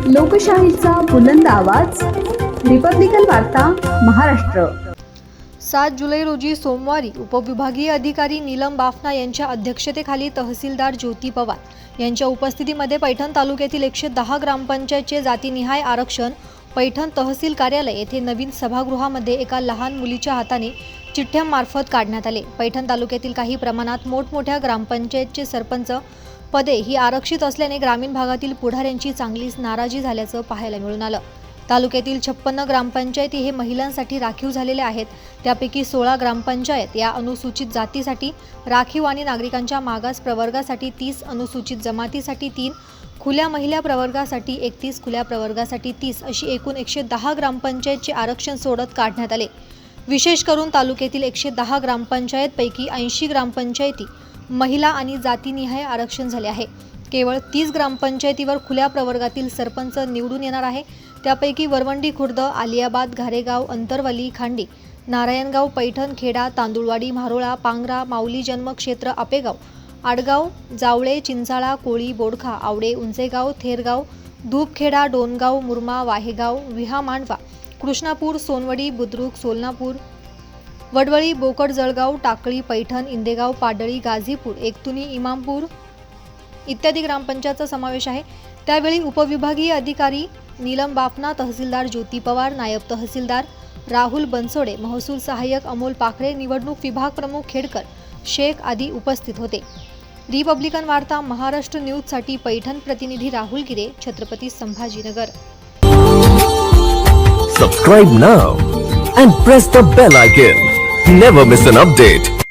लोकशाहीचा बुलंद आवाज, रिपब्लिकन वार्ता महाराष्ट्र। 7 जुलै रोजी सोमवारी उपविभागीय अधिकारी नीलम बाफना यांच्या अध्यक्षतेखाली तहसीलदार ज्योती पवार यांच्या उपस्थितीमध्ये पैठण तालुक्यातील 110 ग्रामपंचायतचे जातीनिहाय आरक्षण पैठण तहसील कार्यालय येथे नवीन सभागृहामध्ये एका लहान मुलीच्या हाताने चिठ्ठ्यांमार्फत काढण्यात आले। पैठण तालुक्यातील काही प्रमाणात मोठमोठ्या ग्रामपंचायतचे सरपंच पदे ही आरक्षित असल्याने ग्रामीण भागातील पुढाऱ्यांची चांगलीच नाराजी झाल्याचं पाहायला मिळून आलं। तालुक्यातील 56 ग्रामपंचायती हे महिलांसाठी राखीव झालेले आहेत। त्यापैकी 16 ग्रामपंचायत या अनुसूचित जातीसाठी राखीव आणि नागरिकांच्या मागास प्रवर्गासाठी 30, अनुसूचित जमातीसाठी 3, खुल्या महिला प्रवर्गासाठी 31, खुल्या प्रवर्गासाठी 30 अशी एकूण 110 ग्रामपंचायतचे आरक्षण सोडत काढण्यात आले। विशेष करून तालुक्यातील 110 ग्रामपंचायत पैकी 80 ग्रामपंचायती महिला आणि जातीनिहाय आरक्षण झाले आहे। केवळ 30 ग्रामपंचायतीवर खुल्या प्रवर्गातील सरपंच निवडून येणार आहे। त्यापैकी वरवंडी खुर्द, आलियाबाद, घारेगाव, अंतरवली, खांडी, नारायणगाव, पैठण, खेडा, तांदुळवाडी, म्हारोळा, पांगरा, माऊली जन्मक्षेत्र, आपेगाव, आडगाव, जावळे, चिंचाळा, कोळी, बोडखा, आवडे, उंचेगाव, थेरगाव, धूपखेडा, डोनगाव, मुरमा, वाहेगाव, विहा, मांडवा, कृष्णापूर, सोनवडी, बुद्रुक, सोलनापूर, वडवळी, बोकड, जळगाव, टाकळी, पैठण, इंदेगाव, पाडळी, गाझीपूर, एकतुनी, इमामपूर इत्यादी ग्रामपंचायतचा समावेश आहे। त्यावेळी उपविभागीय अधिकारी नीलम बाफना, तहसीलदार ज्योती पवार, नायब तहसीलदार राहुल बनसोडे, महसूल सहाय्यक अमोल पाखरे, निवडणूक विभाग प्रमुख खेडकर शेख आदी उपस्थित होते। रिपब्लिकन वार्ता महाराष्ट्र न्यूजसाठी पैठण प्रतिनिधी राहुल गिरे, Chhatrapati Sambhajinagar. Subscribe now and press the bell icon. Never miss an update.